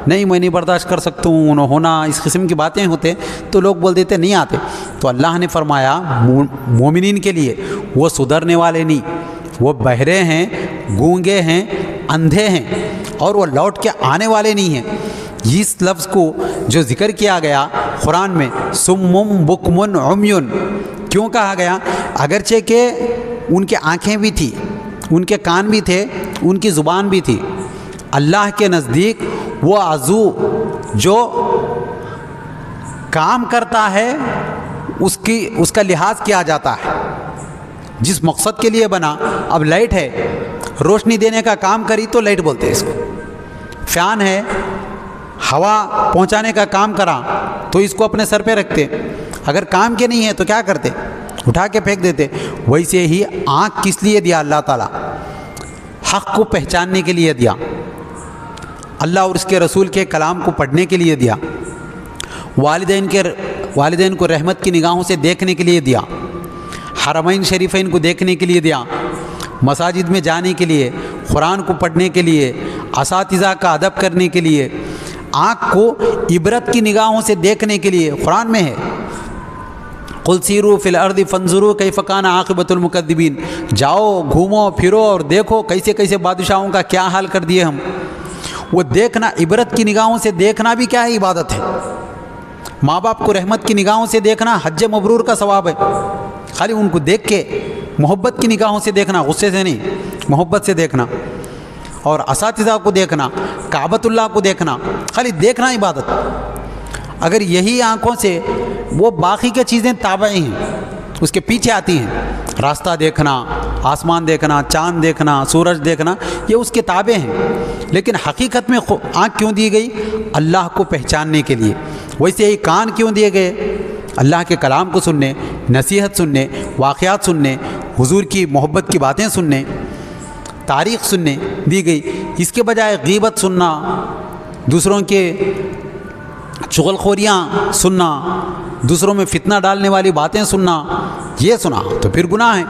نہیں، میں نہیں برداشت کر سکتا ہوں، ہونا اس قسم کی باتیں ہوتے تو لوگ بول دیتے نہیں آتے۔ تو اللہ نے فرمایا مومنین کے لیے وہ سدھرنے والے نہیں، وہ بہرے ہیں، گونگے ہیں، اندھے ہیں، اور وہ لوٹ کے آنے والے نہیں ہیں۔ اس لفظ کو جو ذکر کیا گیا قرآن میں سمم بکمن عمیون کیوں کہا گیا؟ اگرچہ کہ ان کے آنکھیں بھی تھی، ان کے کان بھی تھے، ان کی زبان بھی تھی، اللہ کے نزدیک وہ عضو جو کام کرتا ہے اس کا لحاظ کیا جاتا ہے، جس مقصد کے لیے بنا۔ اب لائٹ ہے، روشنی دینے کا کام کری تو لائٹ بولتے ہیں اس کو۔ فین ہے، ہوا پہنچانے کا کام کرا تو اس کو اپنے سر پہ رکھتے، اگر کام کے نہیں ہے تو کیا کرتے؟ اٹھا کے پھینک دیتے۔ ویسے ہی آنکھ کس لیے دیا اللہ تعالیٰ؟ حق کو پہچاننے کے لیے دیا، اللہ اور اس کے رسول کے کلام کو پڑھنے کے لیے دیا، والدین کو رحمت کی نگاہوں سے دیکھنے کے لیے دیا، حرمین شریفین کو دیکھنے کے لیے دیا، مساجد میں جانے کے لیے، قرآن کو پڑھنے کے لیے، اساتذہ کا ادب کرنے کے لیے، آنکھ کو عبرت کی نگاہوں سے دیکھنے کے لیے۔ قرآن میں ہے قل سیروا فی الارض فانظروا کیف کان عاقبۃ المکذبین، جاؤ گھومو پھرو اور دیکھو کیسے کیسے بادشاہوں کا کیا حال کر دیے ہم۔ وہ دیکھنا، عبرت کی نگاہوں سے دیکھنا بھی کیا ہے؟ عبادت ہے۔ ماں باپ کو رحمت کی نگاہوں سے دیکھنا حج مبرور کا ثواب ہے۔ خالی ان کو دیکھ کے محبت کی نگاہوں سے دیکھنا، غصے سے نہیں، محبت سے دیکھنا۔ اور اساتذہ کو دیکھنا، کعبۃ اللہ کو دیکھنا، خالی دیکھنا عبادت. اگر یہی آنکھوں سے وہ باقی کی چیزیں تابعی ہیں، اس کے پیچھے آتی ہیں، راستہ دیکھنا، آسمان دیکھنا، چاند دیکھنا، سورج دیکھنا، یہ اس کے تابع ہیں. لیکن حقیقت میں آنکھ کیوں دی گئی؟ اللہ کو پہچاننے کے لیے. ویسے ہی کان کیوں دیے گئے؟ اللہ کے کلام کو سننے، نصیحت سننے، واقعات سننے، حضور کی محبت کی باتیں سننے، تاریخ سننے دی گئی. اس کے بجائے غیبت سننا، دوسروں کے چغل خوریاں سننا، دوسروں میں فتنہ ڈالنے والی باتیں سننا، یہ سنا تو پھر گناہ ہے.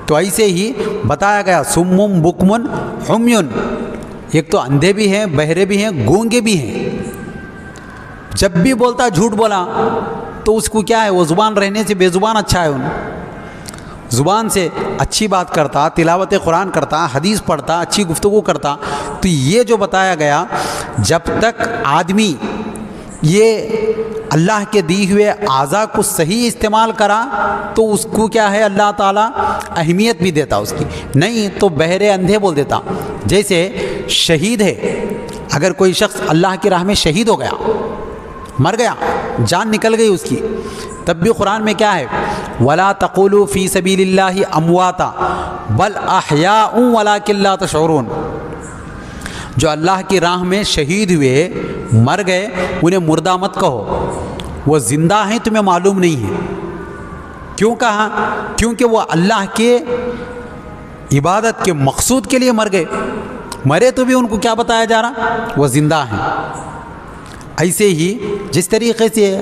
تو ایسے ہی بتایا گیا سمم بکمن حمیون، ایک تو اندھے بھی ہیں، بہرے بھی ہیں، گونگے بھی ہیں. جب بھی بولتا جھوٹ بولا تو اس کو کیا ہے، وہ زبان رہنے سے بے زبان اچھا ہے. ان زبان سے اچھی بات کرتا، تلاوت قرآن کرتا، حدیث پڑھتا، اچھی گفتگو کرتا. تو یہ جو بتایا گیا، جب تک آدمی یہ اللہ کے دی ہوئے اعضاء کو صحیح استعمال کرا تو اس کو کیا ہے، اللہ تعالیٰ اہمیت بھی دیتا اس کی. نہیں تو بہرے اندھے بول دیتا. جیسے شہید ہے، اگر کوئی شخص اللہ کی راہ میں شہید ہو گیا، مر گیا، جان نکل گئی اس کی، تب بھی قرآن میں کیا ہے، وَلَا تَقُولُوا فِي سَبِيلِ اللَّهِ أَمْوَاتًا بَلْ أَحْيَاءٌ وَلَكِنْ لَا تَشْعُرُونَ. جو اللہ کی راہ میں شہید ہوئے، مر گئے، انہیں مردہ مت کہو، وہ زندہ ہیں، تمہیں معلوم نہیں ہے. کیوں کہا؟ کیونکہ وہ اللہ کے عبادت کے مقصود کے لیے مر گئے. مرے تو بھی ان کو کیا بتایا جا رہا؟ وہ زندہ ہیں. ایسے ہی جس طریقے سے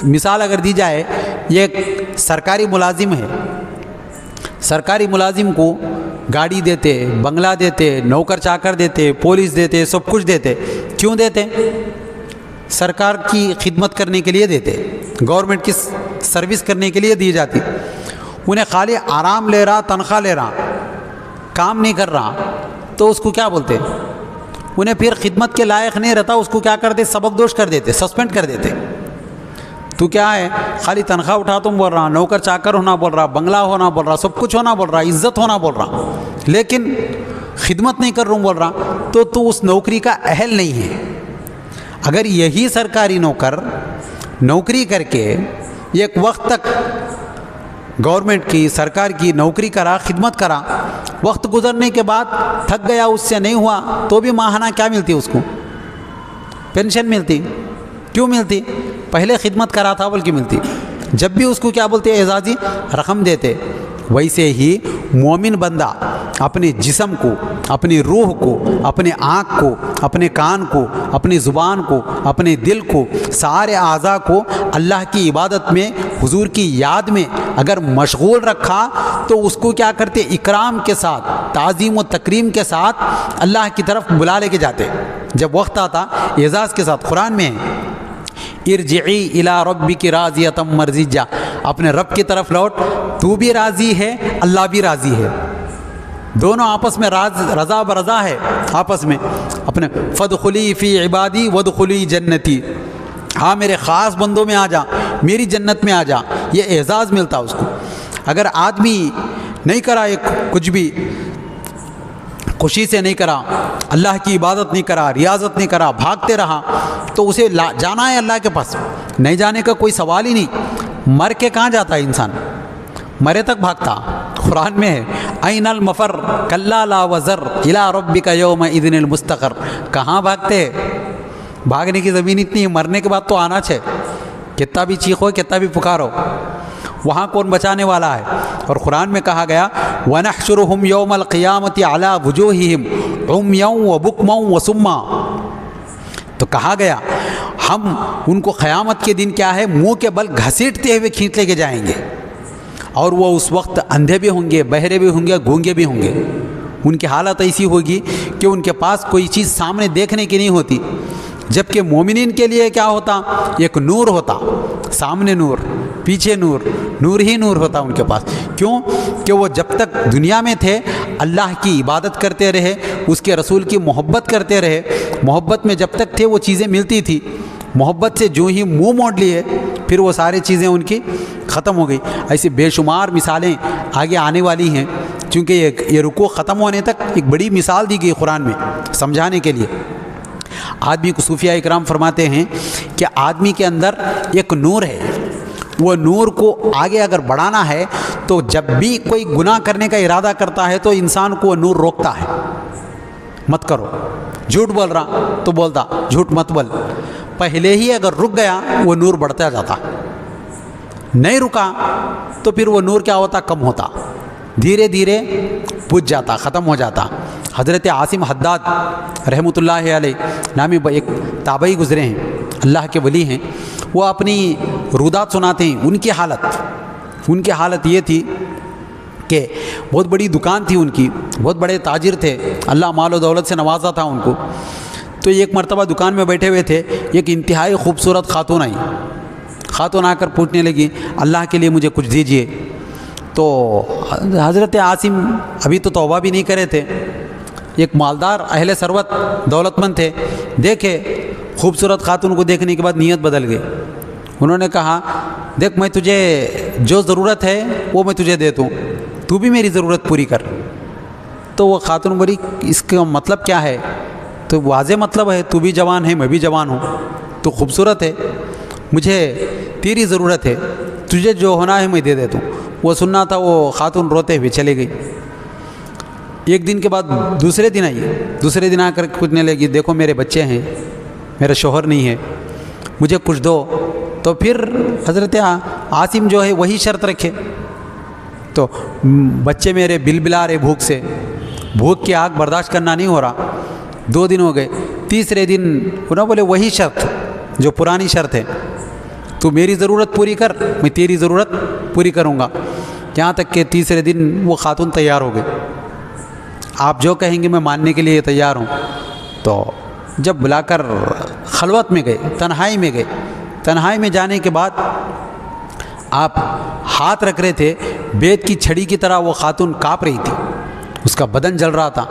مثال اگر دی جائے، یہ ایک سرکاری ملازم ہے، سرکاری ملازم کو گاڑی دیتے، بنگلہ دیتے، نوکر چاکر دیتے، پولیس دیتے، سب کچھ دیتے. کیوں دیتے؟ سرکار کی خدمت کرنے کے لیے دیتے، گورنمنٹ کی سروس کرنے کے لیے دی جاتی. انہیں خالی آرام لے رہا، تنخواہ لے رہا، کام نہیں کر رہا، تو اس کو کیا بولتے؟ انہیں پھر خدمت کے لائق نہیں رہتا، اس کو کیا کرتے؟ سبق دوش کر دیتے، سسپینڈ کر دیتے. تو کیا ہے، خالی تنخواہ اٹھا تم بول رہا، نوکر چاکر ہونا بول رہا، بنگلہ ہونا بول رہا، سب کچھ ہونا بول رہا، عزت ہونا بول رہا، لیکن خدمت نہیں کر رہا ہوں بول رہا، تو اس نوکری کا اہل نہیں ہے. اگر یہی سرکاری نوکر نوکری کر کے ایک وقت تک گورنمنٹ کی، سرکار کی نوکری کرا، خدمت کرا، وقت گزرنے کے بعد تھک گیا، اس سے نہیں ہوا، تو بھی ماہانہ کیا ملتی اس کو؟ پینشن ملتی. کیوں ملتی؟ پہلے خدمت کرا تھا بلکہ ملتی. جب بھی اس کو کیا بولتے؟ اعزازی رقم دیتے. ویسے ہی مومن بندہ اپنے جسم کو، اپنی روح کو، اپنے آنکھ کو، اپنے کان کو، اپنی زبان کو، اپنے دل کو، سارے اعضاء کو اللہ کی عبادت میں، حضور کی یاد میں اگر مشغول رکھا تو اس کو کیا کرتے؟ اکرام کے ساتھ، تعظیم و تکریم کے ساتھ اللہ کی طرف بلا لے کے جاتے. جب وقت آتا اعزاز کے ساتھ. قرآن میں ہے ارجعی الی ربک راضیۃ مرضیہ، اپنے رب کی طرف لوٹ، تو بھی راضی ہے، اللہ بھی راضی ہے، دونوں آپس میں رضا برضا ہے آپس میں. اپنے فادخلی فی عبادی وادخلی جنتی، ہاں میرے خاص بندوں میں آ جا، میری جنت میں آ جا، یہ اعزاز ملتا اس کو. اگر آدمی نہیں کرا ایک کچھ بھی، خوشی سے نہیں کرا، اللہ کی عبادت نہیں کرا، ریاضت نہیں کرا، بھاگتے رہا، تو اسے جانا ہے اللہ کے پاس، نہیں جانے کا کوئی سوال ہی نہیں. مر کے کہاں جاتا ہے انسان؟ مرے تک بھاگتا. قرآن میں ہے این المفر کلا لا وزر الی ربک یومئذ المستقر. کہاں بھاگتے ہیں؟ بھاگنے کی زمین اتنی ہے، مرنے کے بعد تو آنا چاہے، کتنا بھی چیخو، کتنا بھی پکارو، وہاں کون بچانے والا ہے؟ اور قرآن میں کہا گیا وَنَحْشُرُهُمْ يَوْمَ الْقِيَامَةِ عَلَى وُجُوهِهِمْ عُمْيًا وَبُكْمًا وَصُمًّا. تو کہا گیا ہم ان کو قیامت کے دن کیا ہے، منہ کے بل گھسیٹتے ہوئے کھینچ لے کے جائیں گے، اور وہ اس وقت اندھے بھی ہوں گے، بہرے بھی ہوں گے، گونگے بھی ہوں گے. ان کی حالت ایسی ہوگی کہ ان کے پاس کوئی چیز سامنے دیکھنے کی نہیں ہوتی. جبکہ مومنین کے لیے کیا ہوتا؟ ایک نور ہوتا، سامنے نور، پیچھے نور، نور ہی نور ہوتا ان کے پاس. کیوں؟ کہ وہ جب تک دنیا میں تھے اللہ کی عبادت کرتے رہے، اس کے رسول کی محبت کرتے رہے. محبت میں جب تک تھے وہ چیزیں ملتی تھی، محبت سے جو ہی منہ موڑ لیے پھر وہ ساری چیزیں ان کی ختم ہو گئی. ایسی بے شمار مثالیں آگے آنے والی ہیں. چونکہ یہ رکوع ختم ہونے تک ایک بڑی مثال دی گئی قرآن میں سمجھانے کے لیے۔ آدمی کو صوفیہ اکرام فرماتے ہیں کہ آدمی کے اندر ایک نور ہے، وہ نور کو آگے اگر بڑھانا ہے تو جب بھی کوئی گناہ کرنے کا ارادہ کرتا ہے تو انسان کو وہ نور روکتا ہے، مت کرو، جھوٹ بول رہا تو بولتا جھوٹ مت بول، پہلے ہی اگر رک گیا وہ نور بڑھتا جاتا، نہیں رکا تو پھر وہ نور کیا ہوتا، کم ہوتا، دھیرے دھیرے بجھ جاتا، ختم ہو جاتا۔ حضرت عاصم حداد رحمۃ اللہ علیہ نامی ایک تابعی گزرے ہیں، اللہ کے ولی ہیں، وہ اپنی رودات سناتے ہیں۔ ان کی حالت یہ تھی کہ بہت بڑی دکان تھی ان کی، بہت بڑے تاجر تھے، اللہ مال و دولت سے نوازا تھا ان کو۔ تو ایک مرتبہ دکان میں بیٹھے ہوئے تھے، ایک انتہائی خوبصورت خاتون آئی، خاتون آ کر پوچھنے لگی اللہ کے لیے مجھے کچھ دیجیے۔ تو حضرت عاصم ابھی تو توبہ بھی نہیں کرے تھے، ایک مالدار اہل ثروت دولت مند تھے، دیکھے خوبصورت خاتون کو دیکھنے کے بعد نیت بدل گئی۔ انہوں نے کہا دیکھ میں تجھے جو ضرورت ہے وہ میں تجھے دیتا ہوں، تو بھی میری ضرورت پوری کر۔ تو وہ خاتون بولی اس کا مطلب کیا ہے؟ تو واضح مطلب ہے، تو بھی جوان ہے میں بھی جوان ہوں، تو خوبصورت ہے، مجھے تیری ضرورت ہے، تجھے جو ہونا ہے میں دے دیتا ہوں۔ وہ سننا تھا، وہ خاتون روتے ہوئے چلے گئی۔ ایک دن کے بعد دوسرے دن آ کر پوچھنے لگی دیکھو میرے بچے ہیں، میرا شوہر نہیں ہے، مجھے کچھ دو۔ تو پھر حضرت عاصم جو ہے وہی شرط رکھے، تو بچے میرے بل بلا رہے بھوک سے، بھوک کی آگ برداشت کرنا نہیں ہو رہا۔ 2 دن ہو گئے، تیسرے دن انہوں بولے وہی شرط جو پرانی شرط ہے، تو میری ضرورت پوری کر میں تیری ضرورت پوری کروں گا۔ یہاں تک کہ تیسرے دن وہ خاتون تیار ہو گئی، آپ جو کہیں گے میں ماننے کے لیے تیار ہوں۔ تو جب بلا کر خلوت میں گئے، تنہائی میں گئے، تنہائی میں جانے کے بعد آپ ہاتھ رکھ رہے تھے، بیت کی چھڑی کی طرح وہ خاتون کانپ رہی تھی، اس کا بدن جل رہا تھا،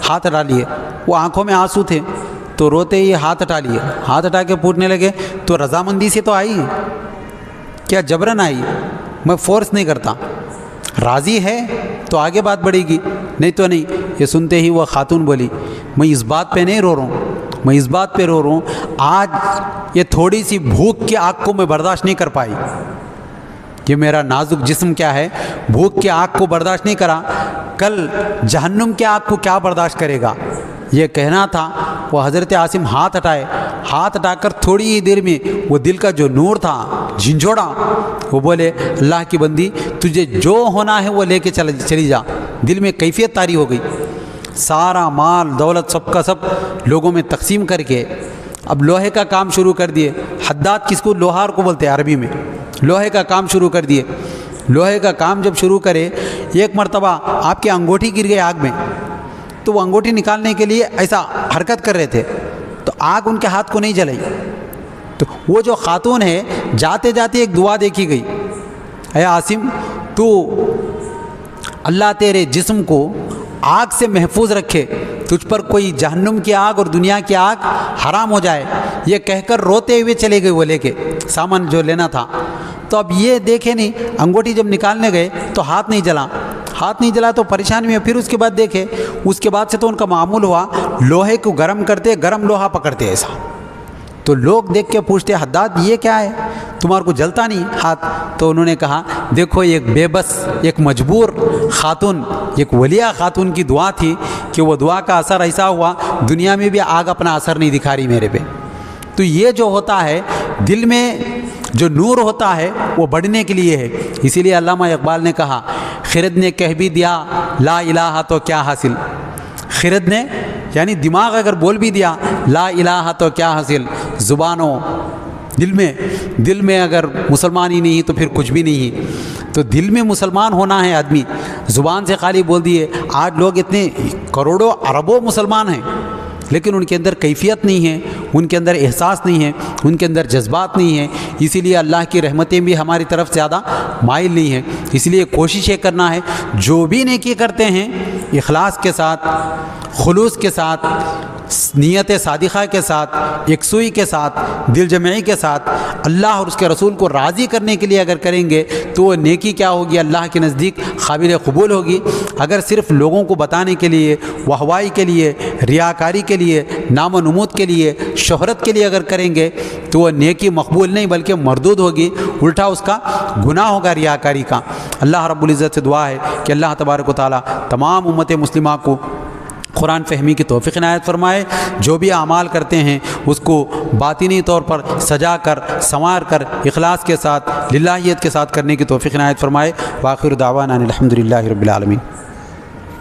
ہاتھ ہٹا لیے، وہ آنکھوں میں آنسو تھے، تو روتے ہی ہاتھ ہٹا لیے، ہاتھ ہٹا کے پوچھنے لگے تو رضامندی سے تو آئی کیا جبرن آئی؟ میں فورس نہیں کرتا، راضی ہے تو آگے بات بڑھے گی، نہیں تو نہیں۔ یہ سنتے ہی وہ خاتون بولی میں اس بات پہ نہیں رو رہا ہوں، میں اس بات پہ رو رہا ہوں آج یہ تھوڑی سی بھوک کی آگ کو میں برداشت نہیں کر پائی، یہ میرا نازک جسم کیا ہے بھوک کی آگ کو برداشت نہیں کرا، کل جہنم کی آگ کو کیا برداشت کرے گا، یہ کہنا تھا۔ وہ حضرت عاصم ہاتھ ہٹائے، ہاتھ ہٹا کر تھوڑی ہی دیر میں وہ دل کا جو نور تھا جھنجھوڑا، وہ بولے اللہ کی بندی تجھے جو ہونا ہے وہ لے کے چلی جا۔ دل میں کیفیت طاری ہو گئی، سارا مال دولت سب کا سب لوگوں میں تقسیم کر کے اب لوہے کا کام شروع کر دیے۔ حداد کس کو؟ لوہار کو بولتے ہیں عربی میں، لوہے کا کام شروع کر دیے۔ لوہے کا کام جب شروع کرے، ایک مرتبہ آپ کی انگوٹھی گر گئی آگ میں، تو وہ انگوٹھی نکالنے کے لیے ایسا حرکت کر رہے تھے تو آگ ان کے ہاتھ کو نہیں جلائی، تو وہ جو خاتون ہے جاتے جاتے ایک دعا دیکھی گئی، اے عاصم تو اللہ تیرے جسم کو آگ سے محفوظ رکھے، تجھ پر کوئی جہنم کی آگ اور دنیا کی آگ حرام ہو جائے، یہ کہہ کر روتے ہوئے چلے گئے وہ لے کے سامان جو لینا تھا۔ تو اب یہ دیکھے نہیں، انگوٹھی جب نکالنے گئے تو ہاتھ نہیں جلا تو پریشانی میں، پھر اس کے بعد دیکھے، اس کے بعد سے تو ان کا معمول ہوا لوہے کو گرم کرتے، گرم لوہا پکڑتے ایسا۔ تو لوگ دیکھ کے پوچھتے حداد یہ کیا ہے، تمہارے کو جلتا نہیں ہاتھ؟ تو انہوں نے کہا دیکھو ایک بے بس، ایک مجبور خاتون، ایک ولیہ خاتون کی دعا تھی کہ وہ دعا کا اثر ایسا ہوا دنیا میں بھی آگ اپنا اثر نہیں دکھا رہی میرے پہ۔ تو یہ جو ہوتا ہے دل میں جو نور ہوتا ہے وہ بڑھنے کے لیے ہے۔ اسی لیے علامہ اقبال نے کہا خرد نے کہہ بھی دیا لا الہ تو کیا حاصل، خرد نے یعنی دماغ اگر بول بھی دیا لا الہ تو کیا حاصل، زبانوں دل میں اگر مسلمان ہی نہیں تو پھر کچھ بھی نہیں۔ تو دل میں مسلمان ہونا ہے آدمی، زبان سے خالی بول دیے۔ آج لوگ اتنے کروڑوں اربوں مسلمان ہیں لیکن ان کے اندر کیفیت نہیں ہے، ان کے اندر احساس نہیں ہے، ان کے اندر جذبات نہیں ہیں، اسی لیے اللہ کی رحمتیں بھی ہماری طرف زیادہ مائل نہیں ہیں۔ اس لیے کوشش یہ کرنا ہے جو بھی نیکی کرتے ہیں اخلاص کے ساتھ، خلوص کے ساتھ، نیت صادقہ کے ساتھ، یکسوئی کے ساتھ، دل جمعی کے ساتھ اللہ اور اس کے رسول کو راضی کرنے کے لیے اگر کریں گے تو وہ نیکی کیا ہوگی؟ اللہ کے نزدیک قابل قبول ہوگی۔ اگر صرف لوگوں کو بتانے کے لیے، واہوائی کے لیے، ریاکاری کے لیے، نام و نمود کے لیے، شہرت کے لیے اگر کریں گے تو وہ نیکی مقبول نہیں بلکہ مردود ہوگی، الٹا اس کا گناہ ہوگا ریاکاری کا۔ اللہ رب العزت سے دعا ہے کہ اللہ تبارک و تعالی تمام امت مسلمہ کو قرآن فہمی کی توفیق عنایت فرمائے، جو بھی اعمال کرتے ہیں اس کو باطنی طور پر سجا کر، سنوار کر، اخلاص کے ساتھ، للہیت کے ساتھ کرنے کی توفیق عنایت فرمائے۔ وآخر دعوانا الحمدللہ رب العالمین۔